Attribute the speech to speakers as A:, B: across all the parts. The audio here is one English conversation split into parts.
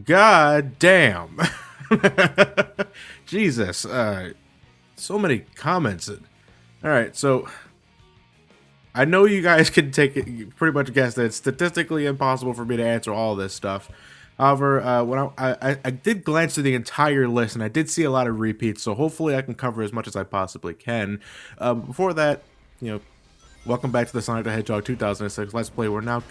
A: God damn. Jesus. So many comments. Alright, so I know you guys can take it, you pretty much guess that it's statistically impossible for me to answer all this stuff. However, when I did glance through the entire list, and I did see a lot of repeats, so hopefully I can cover as much as I possibly can. Before that, welcome back to the Sonic the Hedgehog 2006 Let's Play. We're now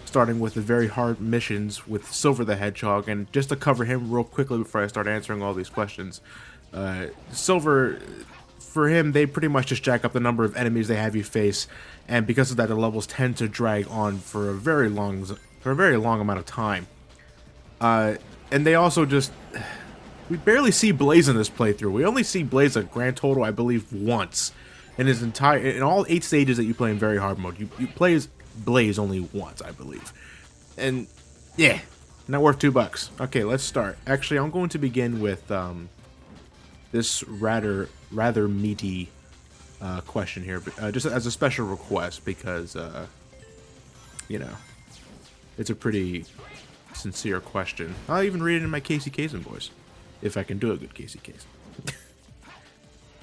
A: starting with the very hard missions with Silver the Hedgehog, and just to cover him real quickly before I start answering all these questions. Silver, for him, they pretty much just jack up the number of enemies they have you face, and because of that, the levels tend to drag on for a very long amount of time. And they also just... We barely see Blaze in this playthrough. We only see Blaze a grand total, I believe, once. In all 8 stages that you play in very hard mode, you play as Blaze only once, I believe. And, yeah, not worth $2. Okay, let's start. Actually, I'm going to begin with this rather meaty question here, just as a special request, because, it's a pretty sincere question. I'll even read it in my Casey Kasem voice, if I can do a good Casey Kasem.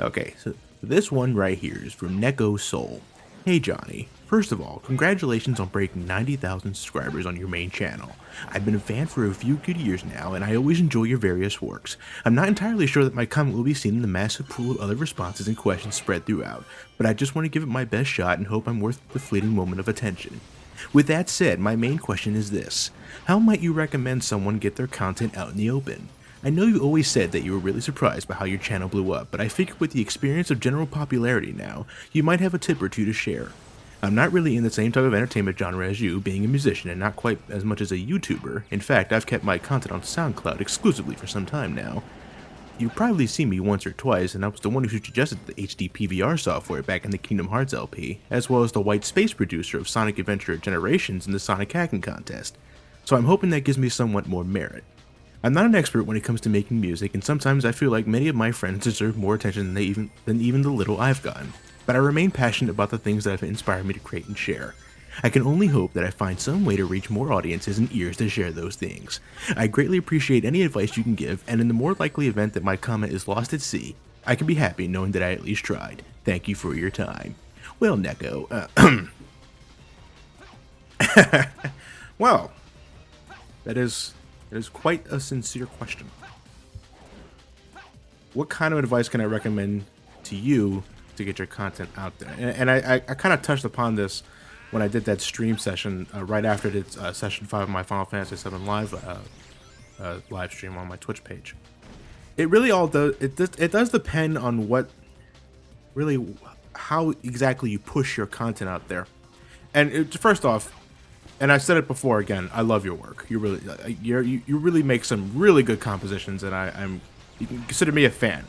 A: Okay, so this one right here is from Neko Soul. Hey Johnny, first of all, congratulations on breaking 90,000 subscribers on your main channel. I've been a fan for a few good years now, and I always enjoy your various works. I'm not entirely sure that my comment will be seen in the massive pool of other responses and questions spread throughout, but I just want to give it my best shot and hope I'm worth the fleeting moment of attention. With that said, my main question is this. How might you recommend someone get their content out in the open? I know you always said that you were really surprised by how your channel blew up, but I figured with the experience of general popularity now, you might have a tip or two to share. I'm not really in the same type of entertainment genre as you, being a musician and not quite as much as a YouTuber. In fact, I've kept my content on SoundCloud exclusively for some time now. You've probably seen me once or twice, and I was the one who suggested the HD PVR software back in the Kingdom Hearts LP, as well as the white space producer of Sonic Adventure Generations in the Sonic Hacking Contest, so I'm hoping that gives me somewhat more merit. I'm not an expert when it comes to making music, and sometimes I feel like many of my friends deserve more attention than even the little I've gotten, but I remain passionate about the things that have inspired me to create and share. I can only hope that I find some way to reach more audiences and ears to share those things. I greatly appreciate any advice you can give, and in the more likely event that my comment is lost at sea, I can be happy knowing that I at least tried. Thank you for your time. Well, Neko, well, that is quite a sincere question. What kind of advice can I recommend to you to get your content out there? And I kind of touched upon this when I did that stream session right after the session 5 of my Final Fantasy VII live stream on my Twitch page. It really all does. It does depend on how exactly you push your content out there. And first off, and I said it before again, I love your work. You really make some really good compositions, and you can consider me a fan.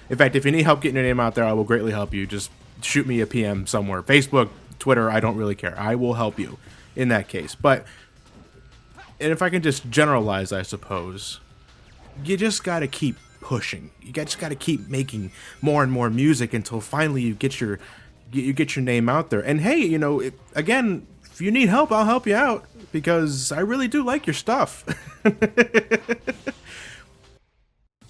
A: In fact, if you need help getting your name out there, I will greatly help you. Just shoot me a PM somewhere, Facebook, Twitter, I don't really care. I will help you in that case. And if I can just generalize, I suppose, you just gotta keep pushing. You just gotta keep making more and more music until finally you get your name out there. And hey, again, if you need help, I'll help you out, because I really do like your stuff.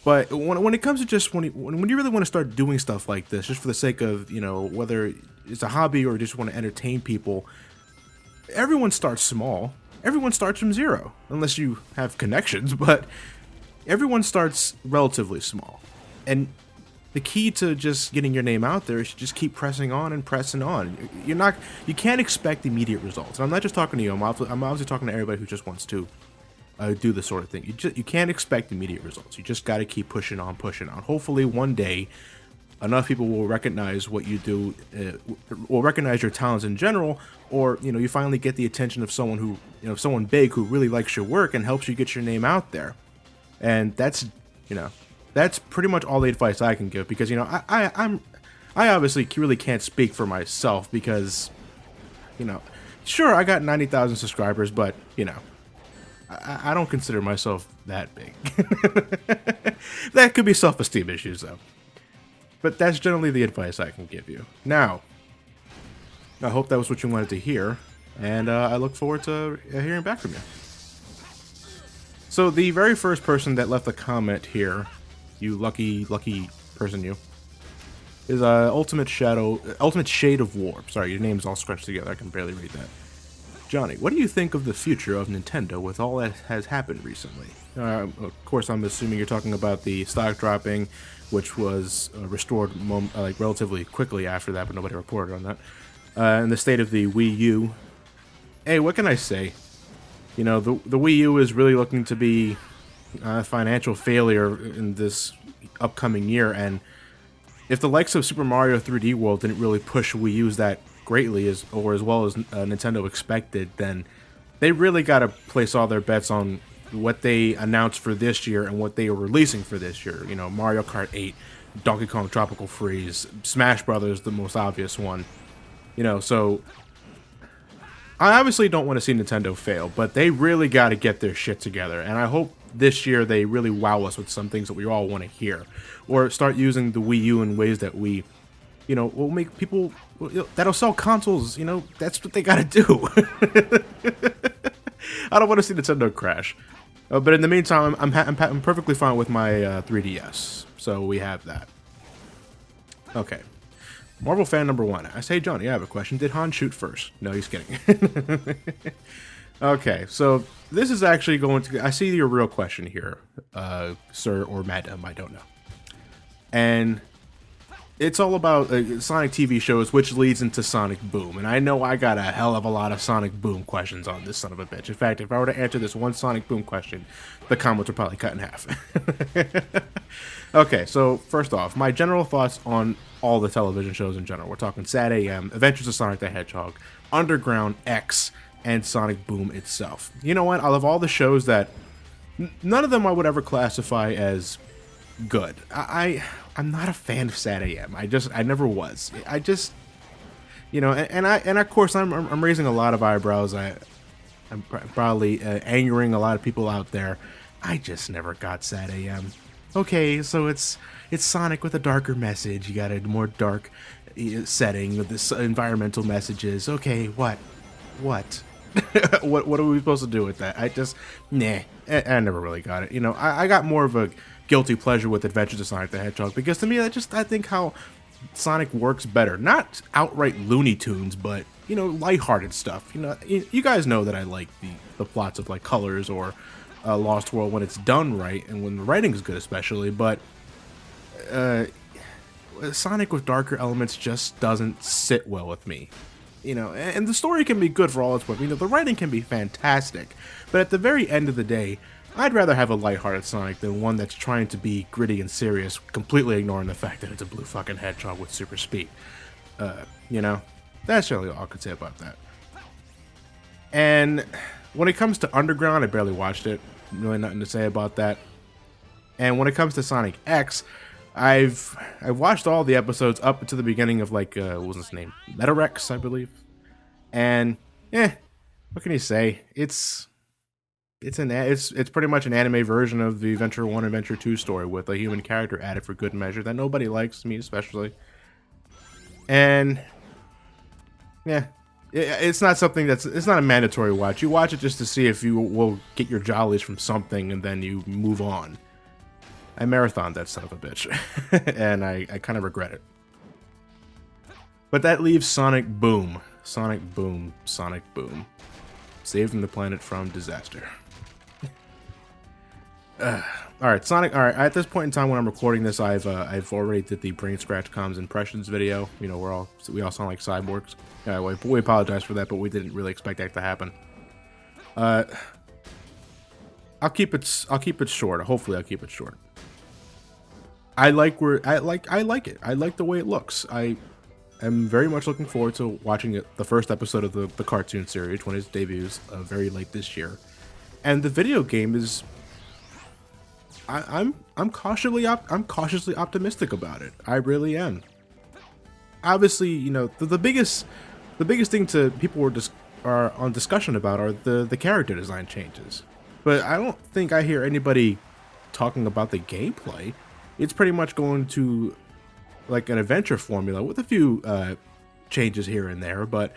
A: But when it comes to just when you really want to start doing stuff like this, just for the sake of, whether it's a hobby or just want to entertain people, everyone starts small. Everyone starts from zero, unless you have connections, but everyone starts relatively small. And the key to just getting your name out there is to just keep pressing on and pressing on. You can't expect immediate results. And I'm not just talking to you. I'm obviously talking to everybody who just wants to do this sort of thing. You can't expect immediate results. You just got to keep pushing on. Hopefully one day enough people will recognize what you do, will recognize your talents in general, or you finally get the attention of someone who, someone big who really likes your work and helps you get your name out there. And that's pretty much all the advice I can give, because I obviously really can't speak for myself, because sure, I got 90,000 subscribers, but I don't consider myself that big. That could be self-esteem issues, though. But that's generally the advice I can give you. Now, I hope that was what you wanted to hear, and I look forward to hearing back from you. So the very first person that left a comment here, you lucky person, you, is Ultimate Shade of War. Sorry, your name's all scrunched together. I can barely read that. Johnny, what do you think of the future of Nintendo with all that has happened recently? Of course, I'm assuming you're talking about the stock dropping, which was restored like relatively quickly after that, but nobody reported on that. And the state of the Wii U. Hey, what can I say? You know, the Wii U is really looking to be a financial failure in this upcoming year, and if the likes of Super Mario 3D World didn't really push Wii U's that greatly as well as Nintendo expected, then they really got to place all their bets on what they announced for this year and what they are releasing for this year. You know, Mario Kart 8, Donkey Kong Tropical Freeze, Smash Brothers, the most obvious one. You know, so I obviously don't want to see Nintendo fail, but they really got to get their shit together, and I hope this year they really wow us with some things that we all want to hear, or start using the Wii U in ways that we, you know, will make people, that'll sell consoles. You know, that's what they gotta do. I don't want to see Nintendo crash, but in the meantime, I'm perfectly fine with my 3DS. So we have that. Okay, Marvel fan number 1. I say, Johnny, I have a question. Did Han shoot first? No, he's kidding. Okay, so this is actually going to. I see your real question here, sir or madam. I don't know, and it's all about Sonic TV shows, which leads into Sonic Boom. And I know I got a hell of a lot of Sonic Boom questions on this son of a bitch. In fact, if I were to answer this one Sonic Boom question, the comments would probably cut in half. Okay, so first off, my general thoughts on all the television shows in general. We're talking Sad AM, Adventures of Sonic the Hedgehog, Underground, X, and Sonic Boom itself. You know what? Out of all the shows that, none of them I would ever classify as good. I'm not a fan of Sad AM. I never was. I just, you know, and of course I'm raising a lot of eyebrows. I'm probably angering a lot of people out there. I just never got Sad AM. Okay, so it's Sonic with a darker message. You got a more dark setting with this environmental messages. Okay, what? what are we supposed to do with that? I never really got it. You know, I got more of a guilty pleasure with Adventures of Sonic the Hedgehog, because to me, I think how Sonic works better. Not outright Looney Tunes, but, you know, lighthearted stuff. You know, you guys know that I like the plots of, like, Colors or Lost World when it's done right, and when the writing is good especially, but Sonic with darker elements just doesn't sit well with me. You know, and the story can be good for all it's worth. You know, the writing can be fantastic, but at the very end of the day, I'd rather have a lighthearted Sonic than one that's trying to be gritty and serious, completely ignoring the fact that it's a blue fucking hedgehog with super speed. You know, that's really all I could say about that. And when it comes to Underground, I barely watched it. Really nothing to say about that. And when it comes to Sonic X, I've watched all the episodes up to the beginning of, like, what was his name? Metarex, I believe. And what can you say? It's pretty much an anime version of the Adventure 1 and Adventure 2 story with a human character added for good measure that nobody likes, me especially. And yeah, it's not something it's not a mandatory watch. You watch it just to see if you will get your jollies from something, and then you move on. I marathoned that son of a bitch, and I kind of regret it. But that leaves Sonic Boom. Sonic Boom. Sonic Boom. Saving the planet from disaster. Alright, Sonic. Alright, at this point in time when I'm recording this, I've already did the Brain Scratch Comms impressions video. You know, we all sound like cyborgs. We apologize for that, but we didn't really expect that to happen. I'll keep it short. Hopefully I'll keep it short. I like it. I like the way it looks. I am very much looking forward to watching the first episode of the cartoon series when it debuts very late this year. And the video game is I'm cautiously optimistic about it. I really am. Obviously, you know, the biggest thing to people are on discussion about are the character design changes. But I don't think I hear anybody talking about the gameplay. It's pretty much going to like an adventure formula with a few changes here and there, but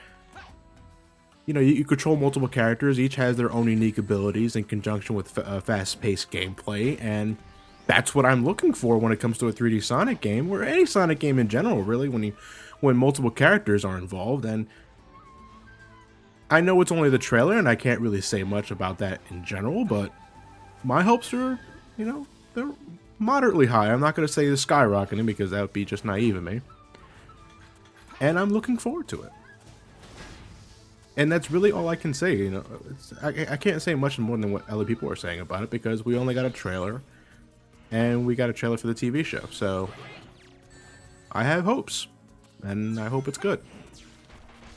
A: you control multiple characters. Each has their own unique abilities in conjunction with fast-paced gameplay, and that's what I'm looking for when it comes to a 3D Sonic game, or any Sonic game in general, really, when multiple characters are involved. And I know it's only the trailer, and I can't really say much about that in general, but my hopes are, they're moderately high. I'm not going to say they're skyrocketing, because that would be just naive of me. And I'm looking forward to it. And that's really all I can say. I can't say much more than what other people are saying about it, because we only got a trailer, and we got a trailer for the TV show. So I have hopes, and I hope it's good.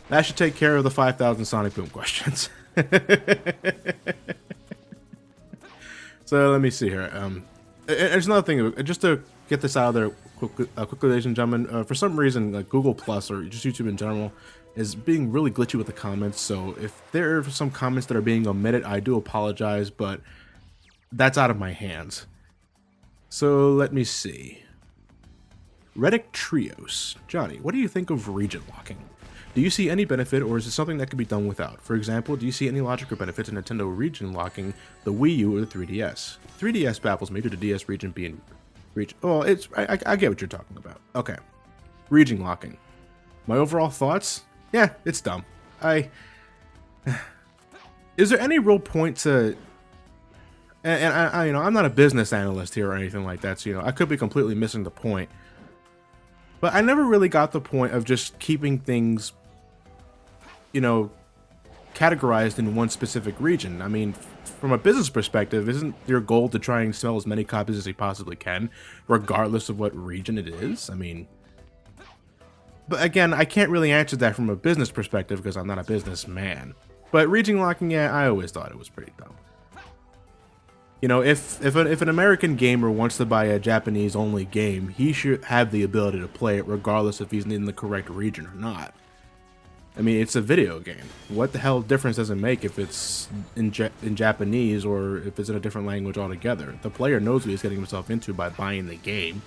A: That should take care of the 5,000 Sonic Boom questions. So let me see here. There's another thing, just to get this out of there quickly, ladies and gentlemen. For some reason, Google Plus, or just YouTube in general, is being really glitchy with the comments. So if there are some comments that are being omitted, I do apologize, but that's out of my hands. So let me see. Reddick Trios. Johnny, what do you think of region locking? Do you see any benefit, or is it something that could be done without? For example, do you see any logic or benefit to Nintendo region locking the Wii U or the 3DS? 3DS baffles me due to DS region being region. Oh, I get what you're talking about. Okay, region locking. My overall thoughts? Yeah, it's dumb. Is there any real point to? And I'm not a business analyst here or anything like that, so I could be completely missing the point. But I never really got the point of just keeping things, categorized in one specific region. I mean, from a business perspective, isn't your goal to try and sell as many copies as you possibly can, regardless of what region it is? I mean, but again, I can't really answer that from a business perspective because I'm not a businessman. But region locking, yeah, I always thought it was pretty dumb. If an American gamer wants to buy a Japanese-only game, he should have the ability to play it regardless if he's in the correct region or not. I mean, it's a video game. What the hell difference does it make if it's in Japanese or if it's in a different language altogether? The player knows what he's getting himself into by buying the game.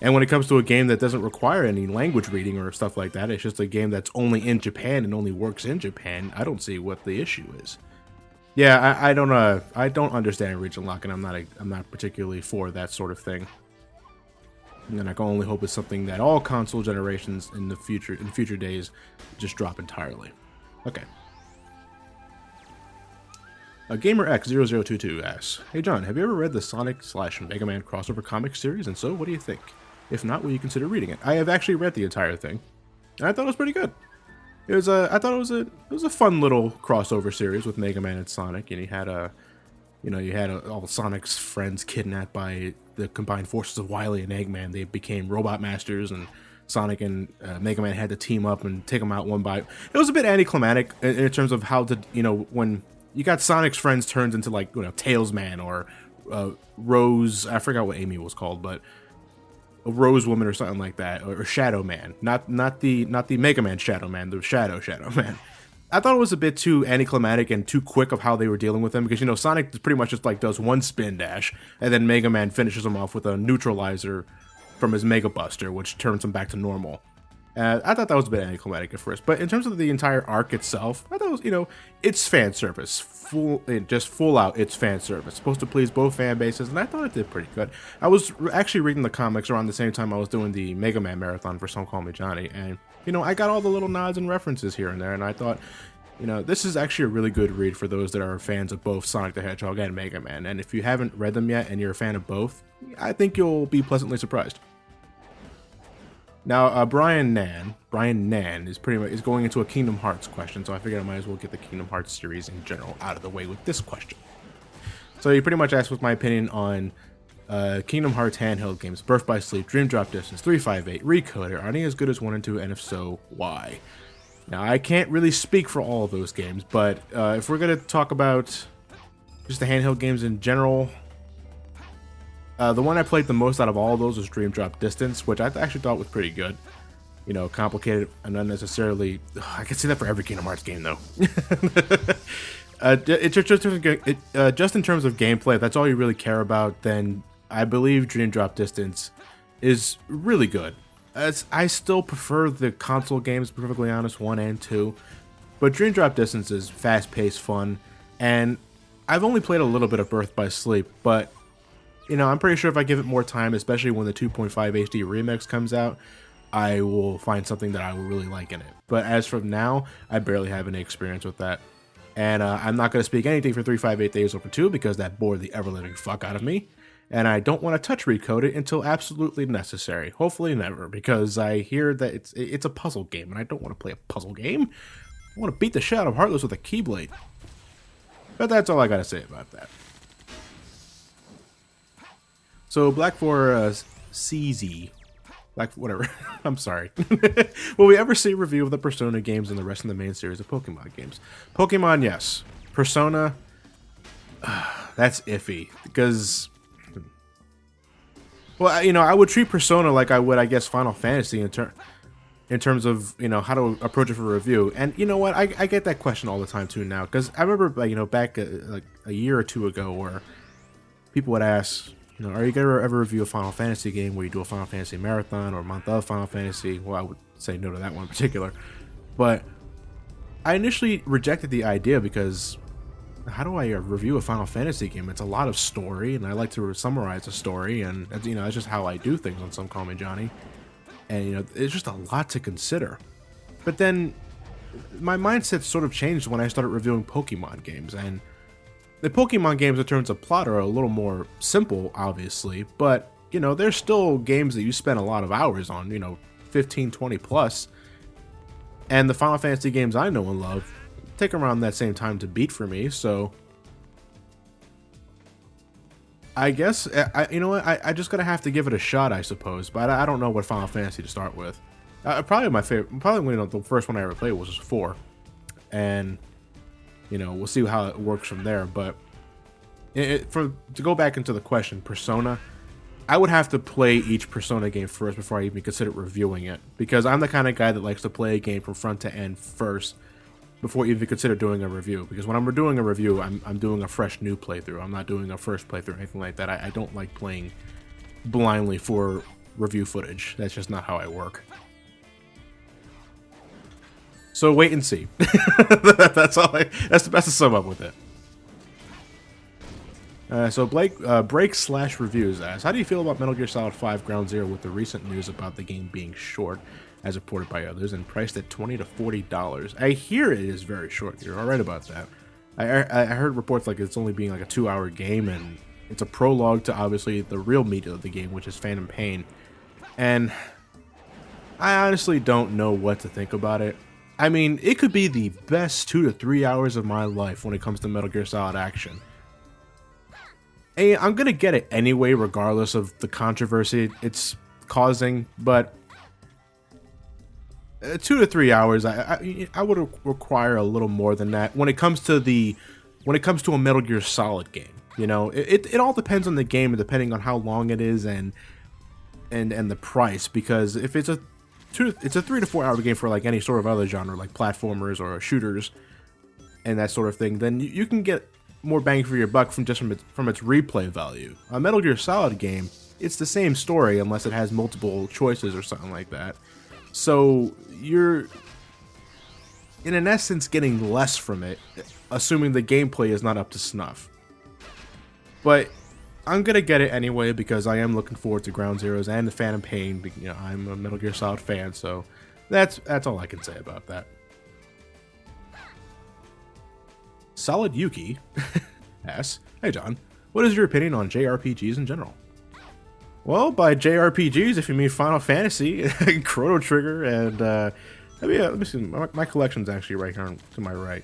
A: And when it comes to a game that doesn't require any language reading or stuff like that, it's just a game that's only in Japan and only works in Japan, I don't see what the issue is. Yeah, I don't understand region locking. I'm not particularly for that sort of thing. And I can only hope it's something that all console generations in future days just drop entirely. Okay. Gamer X0022 asks, "Hey John, have you ever read the Sonic/Mega Man crossover comic series? And so, what do you think? If not, will you consider reading it?" I have actually read the entire thing, and I thought it was pretty good. I thought it was a fun little crossover series with Mega Man and Sonic, and you had all Sonic's friends kidnapped by the combined forces of Wily and Eggman. They became robot masters, and Sonic and Mega Man had to team up and take them out one by. It was a bit anticlimactic in terms of how to, when you got Sonic's friends turned into Tails Man or Rose. I forgot what Amy was called, but a Rose Woman or something like that, or Shadow Man, not the Mega Man Shadow Man, the Shadow Man. I thought it was a bit too anticlimactic and too quick of how they were dealing with him, because Sonic pretty much just does one spin dash, and then Mega Man finishes him off with a neutralizer from his Mega Buster, which turns him back to normal. I thought that was a bit anticlimactic at first, but in terms of the entire arc itself, I thought it was, it's fan service, full out, it's fan service, supposed to please both fan bases, and I thought it did pretty good. I was actually reading the comics around the same time I was doing the Mega Man marathon for Some Call Me Johnny, and I got all the little nods and references here and there, and I thought, this is actually a really good read for those that are fans of both Sonic the Hedgehog and Mega Man, and if you haven't read them yet and you're a fan of both, I think you'll be pleasantly surprised. Now, Brian Nan is is going into a Kingdom Hearts question, so I figured I might as well get the Kingdom Hearts series in general out of the way with this question. So he pretty much asked what's my opinion on Kingdom Hearts handheld games. Birth by Sleep, Dream Drop Distance, 358, Recoder, are any as good as 1 and 2, and if so, why? Now, I can't really speak for all of those games, but if we're going to talk about just the handheld games in general, the one I played the most out of all of those was Dream Drop Distance, which I actually thought was pretty good. Complicated and unnecessarily. I can see that for every Kingdom Hearts game, though. Just in terms of gameplay, if that's all you really care about, then I believe Dream Drop Distance is really good. I still prefer the console games, to be perfectly honest, 1 and 2. But Dream Drop Distance is fast-paced fun, and I've only played a little bit of Birth by Sleep, but you know, I'm pretty sure if I give it more time, especially when the 2.5 HD remix comes out, I will find something that I will really like in it. But as from now, I barely have any experience with that. And I'm not going to speak anything for 358 Days Over 2 because that bored the ever-living fuck out of me. And I don't want to touch recode it until absolutely necessary. Hopefully never, because I hear that it's a puzzle game, and I don't want to play a puzzle game. I want to beat the shit out of Heartless with a Keyblade. But that's all I got to say about that. So Black for CZ. Like, whatever. I'm sorry. Will we ever see a review of the Persona games and the rest of the main series of Pokemon games? Pokemon, yes. Persona, that's iffy. Because, well, you know, I would treat Persona like I would, I guess, Final Fantasy in terms of, you know, how to approach it for review. And you know what? I get that question all the time, too, now. Because I remember, you know, back like a year or two ago where people would ask, you know, are you going to ever review a Final Fantasy game where you do a Final Fantasy marathon or a month of Final Fantasy? Well, I would say no to that one in particular. But I initially rejected the idea because how do I review a Final Fantasy game? It's a lot of story, and I like to summarize a story, and you know, that's just how I do things on Some Call Me Johnny. And you know, it's just a lot to consider. But then my mindset sort of changed when I started reviewing Pokemon games, and the Pokemon games in terms of plot are a little more simple, obviously, but, you know, they're still games that you spend a lot of hours on, you know, 15, 20 plus. And the Final Fantasy games I know and love take around that same time to beat for me, so I guess, you know what, I just gotta have to give it a shot, I suppose, but I don't know what Final Fantasy to start with. Probably my favorite, probably, you know, the first one I ever played was 4, and you know, we'll see how it works from there. But to go back into the question, Persona, I would have to play each Persona game first before I even consider reviewing it. Because I'm the kind of guy that likes to play a game from front to end first before even consider doing a review. Because when I'm doing a review, I'm doing a fresh new playthrough. I'm not doing a first playthrough or anything like that. I don't like playing blindly for review footage. That's just not how I work. So wait and see. That's all. That's the best to sum up with it. So Blake Break/Reviews asks, how do you feel about Metal Gear Solid 5 Ground Zero with the recent news about the game being short, as reported by others, and priced at $20 to $40? I hear it is very short. You're all right about that. I heard reports like it's only being like a 2-hour game, and it's a prologue to obviously the real meat of the game, which is Phantom Pain. And I honestly don't know what to think about it. I mean, it could be the best 2 to 3 hours of my life when it comes to Metal Gear Solid action. And I'm gonna get it anyway, regardless of the controversy it's causing, but 2 to 3 hours, I would require a little more than that when it comes to a Metal Gear Solid game. You know, it all depends on the game and depending on how long it is and the price, because if it's a 3 to 4 hour game for like any sort of other genre, like platformers or shooters and that sort of thing, then you can get more bang for your buck from its replay value. A Metal Gear Solid game, it's the same story unless it has multiple choices or something like that. So you're, in an essence, getting less from it, assuming the gameplay is not up to snuff. But I'm gonna get it anyway because I am looking forward to Ground Zeroes and the Phantom Pain. You know, I'm a Metal Gear Solid fan, so that's all I can say about that. Solid Yuki asks, hey John, what is your opinion on JRPGs in general? Well, by JRPGs, if you mean Final Fantasy, Chrono Trigger, and let me see, my collection's actually right here to my right.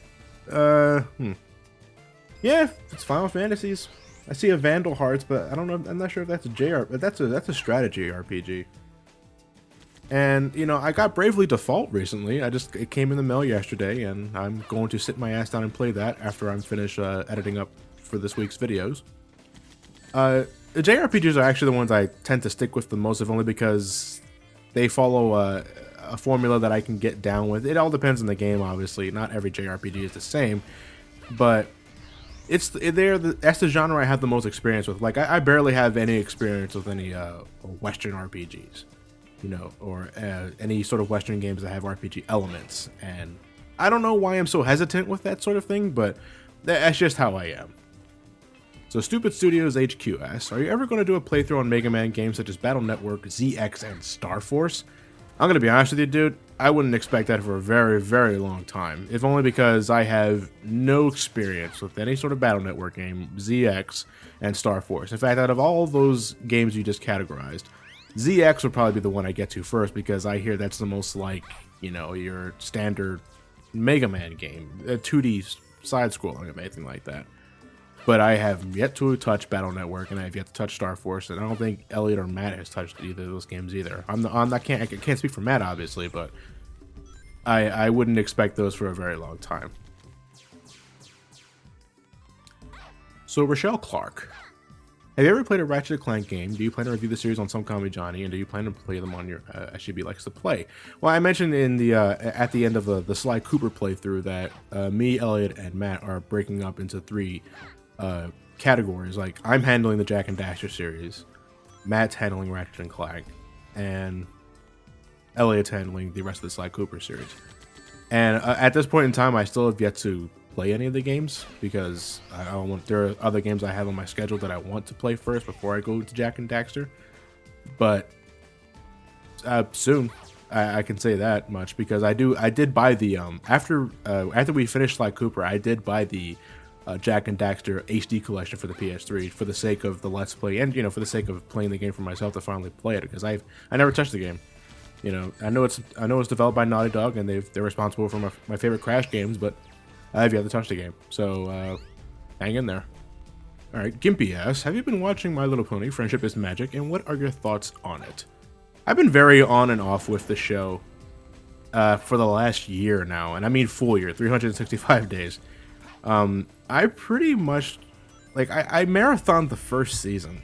A: Yeah, it's Final Fantasies. I see a Vandal Hearts, but I don't know. I'm not sure if that's a but that's a strategy RPG. And you know, I got Bravely Default recently. It came in the mail yesterday, and I'm going to sit my ass down and play that after I'm finished editing up for this week's videos. The JRPGs are actually the ones I tend to stick with the most, if only because they follow a formula that I can get down with. It all depends on the game, obviously. Not every JRPG is the same, but that's the genre I have the most experience with. Like, I barely have any experience with any Western RPGs, you know, or any sort of Western games that have RPG elements. And I don't know why I'm so hesitant with that sort of thing, but that's just how I am. So Stupid Studios HQ asks, are you ever going to do a playthrough on Mega Man games such as Battle Network, ZX, and Star Force? I'm going to be honest with you, dude, I wouldn't expect that for a very, very long time, if only because I have no experience with any sort of Battle Network game, ZX, and Star Force. In fact, out of all those games you just categorized, ZX would probably be the one I get to first, because I hear that's the most like, you know, your standard Mega Man game, a 2D side-scrolling or anything like that. But I have yet to touch Battle Network, and I have yet to touch Star Force, and I don't think Elliot or Matt has touched either of those games either. I can't speak for Matt, obviously, but I wouldn't expect those for a very long time. So Rochelle Clark, have you ever played a Ratchet and Clank game? Do you plan to review the series on Some Call Me Johnny, and do you plan to play them on your SGB likes to play? Well, I mentioned in the at the end of the Sly Cooper playthrough that me, Elliot, and Matt are breaking up into 3 categories. Like, I'm handling the Jak and Daxter series, Matt's handling Ratchet and Clank, and Elliot's handling the rest of the Sly Cooper series. And at this point in time, I still have yet to play any of the games, because there are other games I have on my schedule that I want to play first before I go to Jak and Daxter. But soon, I can say that much, because I did buy the after we finished Sly Cooper, I did buy the Jak and Daxter HD collection for the PS3 for the sake of the Let's Play, and for the sake of playing the game for myself to finally play it, because I never touched the game. I know it's developed by Naughty Dog, and they're responsible for my favorite Crash games, but I have yet to touch the game. So hang in there. All right, Gimpy asks, have you been watching My Little Pony: Friendship is Magic, and what are your thoughts on it? I've been very on and off with the show for the last year now, and I mean full year, 365 days. I pretty much, like, I marathoned the first season,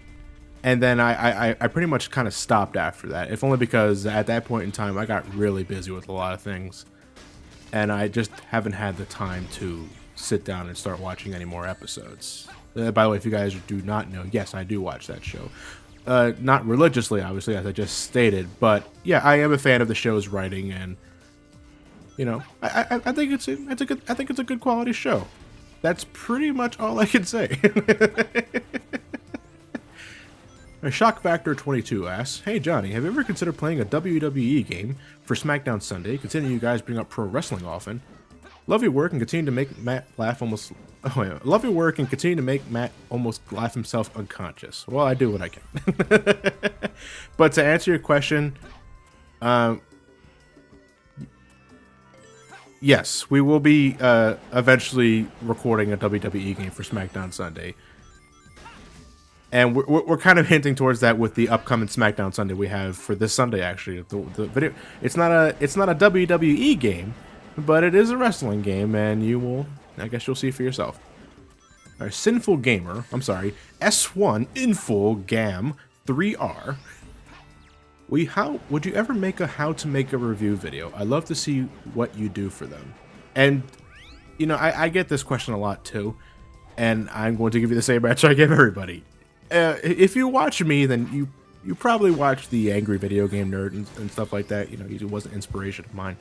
A: and then I pretty much kind of stopped after that, if only because at that point in time I got really busy with a lot of things, and I just haven't had the time to sit down and start watching any more episodes. By the way, if you guys do not know, yes, I do watch that show. Not religiously, obviously, as I just stated, but yeah, I am a fan of the show's writing, and I think it's a good quality show. That's pretty much all I can say. Shock Factor 22 asks, hey Johnny, have you ever considered playing a WWE game for SmackDown Sunday, considering you guys bring up pro wrestling often? Love your work and continue to make Matt laugh almost... Oh, yeah. Love your work and continue to make Matt almost laugh himself unconscious. Well, I do what I can. But to answer your question, yes, we will be eventually recording a WWE game for SmackDown Sunday. And we're kind of hinting towards that with the upcoming SmackDown Sunday we have for this Sunday, actually. The video, it's not a WWE game, but it is a wrestling game, and I guess you'll see for yourself. Our Sinful Gamer, I'm sorry, S1 Inful Gam 3R. Would you ever make a how to make a review video? I love to see what you do for them. And I get this question a lot too, and I'm going to give you the same answer I give everybody. If you watch me, then you probably watch the Angry Video Game Nerd and stuff like that. He was an inspiration of mine.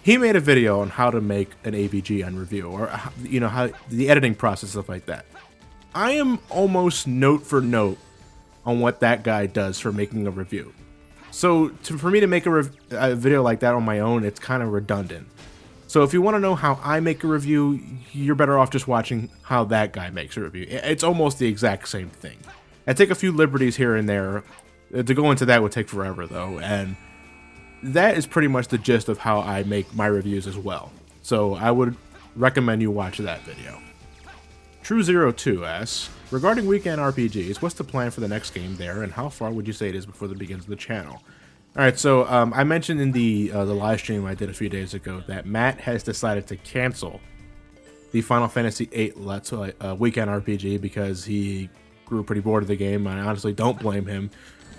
A: He made a video on how to make an AVG on review, or how the editing process, stuff like that. I am almost note for note on what that guy does for making a review. So for me to make a video like that on my own, it's kind of redundant. So if you want to know how I make a review, you're better off just watching how that guy makes a review. It's almost the exact same thing. I take a few liberties here and there. To go into that would take forever, though, and that is pretty much the gist of how I make my reviews as well. So I would recommend you watch that video. True02 asks, regarding weekend RPGs, what's the plan for the next game there, and how far would you say it is before the begins of the channel? Alright, so I mentioned in the live stream I did a few days ago that Matt has decided to cancel the Final Fantasy VIII Let's Weekend RPG because he grew pretty bored of the game, and I honestly don't blame him.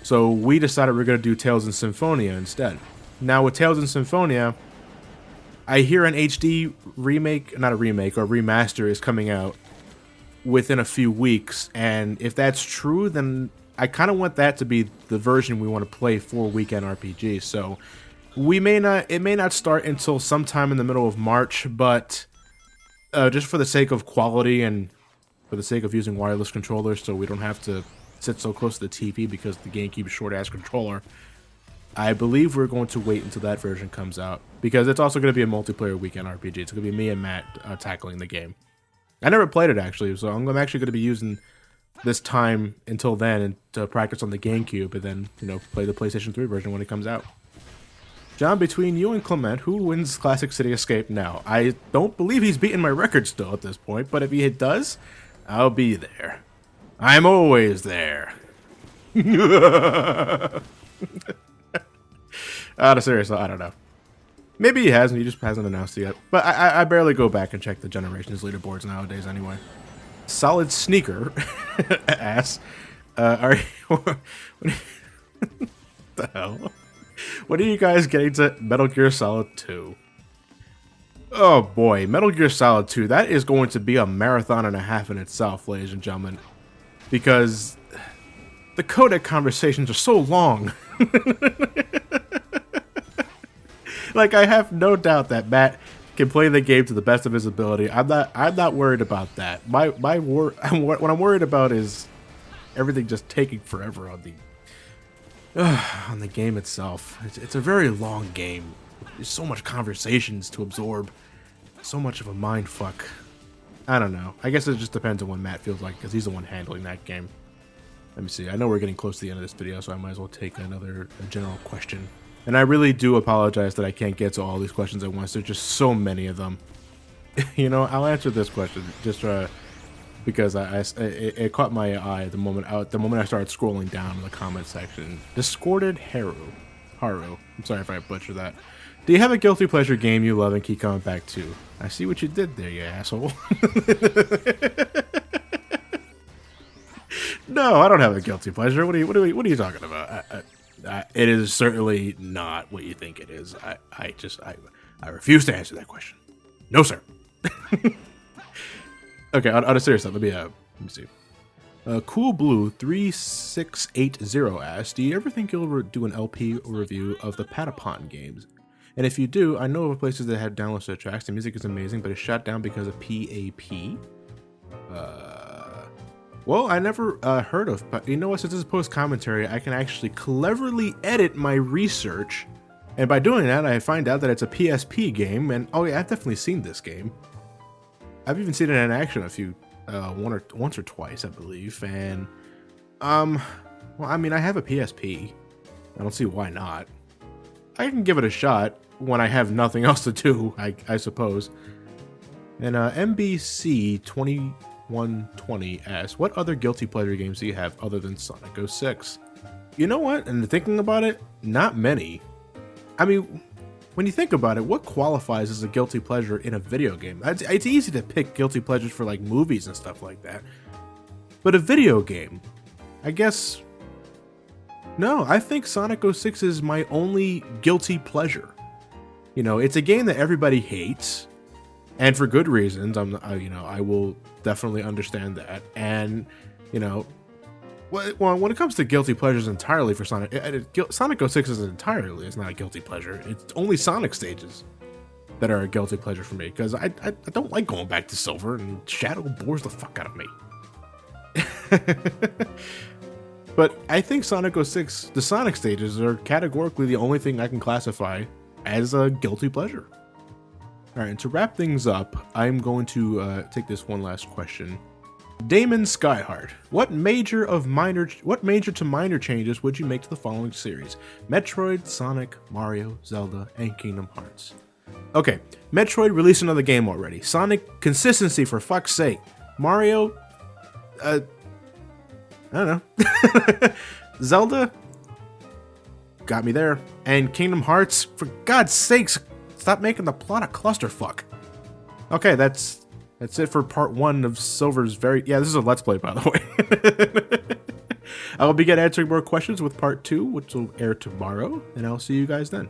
A: So we decided we're going to do Tales and Symphonia instead. Now with Tales and Symphonia, I hear an HD remake, not a remake, or remaster is coming out within a few weeks, and if that's true, then I kind of want that to be the version we want to play for weekend RPGs. So It may not start until sometime in the middle of March, but just for the sake of quality and for the sake of using wireless controllers, so we don't have to sit so close to the TV because the GameCube's short-ass controller, I believe we're going to wait until that version comes out, because it's also going to be a multiplayer weekend RPG. It's going to be me and Matt tackling the game. I never played it, actually, so I'm actually going to be using this time until then and to practice on the GameCube, and then, you know, play the PlayStation 3 version when it comes out. John, between you and Clement, who wins Classic City Escape now? I don't believe he's beaten my record still at this point, but if he does, I'll be there. I'm always there. Seriously, I don't know. Maybe he hasn't, he just hasn't announced it yet. But I barely go back and check the Generations leaderboards nowadays anyway. Solid Sneaker ass. Are you... what the hell? When are you guys getting to Metal Gear Solid 2? Oh boy, Metal Gear Solid 2, that is going to be a marathon and a half in itself, ladies and gentlemen. Because the codec conversations are so long. Like, I have no doubt that Matt can play the game to the best of his ability. I'm not worried about that. What I'm worried about is everything just taking forever on the game itself. It's a very long game. There's so much conversations to absorb. So much of a mind fuck. I don't know. I guess it just depends on what Matt feels like, because he's the one handling that game. Let me see. I know we're getting close to the end of this video, so I might as well take a general question. And I really do apologize that I can't get to all these questions at once. There's just so many of them. You know, I'll answer this question just because it caught my eye the moment I started scrolling down in the comment section. Discorded Haru. I'm sorry if I butchered that. Do you have a guilty pleasure game you love and keep coming back to? I see what you did there, you asshole. No, I don't have a guilty pleasure. What are you talking about? It is certainly not what you think it is. I refuse to answer that question. No, sir. Okay, on a serious note, let me see. Cool Blue 3680 asks, do you ever think you'll do an LP review of the Patapon games? And if you do, I know of places that have downloads to the tracks. The music is amazing, but it's shut down because of PAP. Well, I never heard of, but you know what? Since this is post commentary, I can actually cleverly edit my research, and by doing that, I find out that it's a PSP game. And oh yeah, I've definitely seen this game. I've even seen it in action once or twice, I believe. And well, I mean, I have a PSP. I don't see why not. I can give it a shot when I have nothing else to do, I suppose. And MBC 2120 asks, what other guilty pleasure games do you have other than Sonic 06? You know what? And thinking about it, not many. I mean, when you think about it, what qualifies as a guilty pleasure in a video game? It's easy to pick guilty pleasures for like movies and stuff like that. But a video game, I guess... No, I think Sonic 06 is my only guilty pleasure. You know, it's a game that everybody hates, and for good reasons. I will definitely understand that. And you know, well, when it comes to guilty pleasures entirely for Sonic 06 it's not a guilty pleasure. It's only Sonic stages that are a guilty pleasure for me, because I don't like going back to Silver, and Shadow bores the fuck out of me. But I think Sonic 06, the Sonic stages, are categorically the only thing I can classify as a guilty pleasure. Alright, and to wrap things up, I'm going to take this one last question. Damon Skyheart, what major to minor changes would you make to the following series? Metroid, Sonic, Mario, Zelda, and Kingdom Hearts. Okay, Metroid released another game already. Sonic, consistency for fuck's sake. Mario, I don't know. Zelda got me there. And Kingdom Hearts, for God's sakes, stop making the plot a clusterfuck. Okay, that's it for part 1 of Silver's this is a Let's Play, by the way. I will begin answering more questions with part 2, which will air tomorrow, and I'll see you guys then.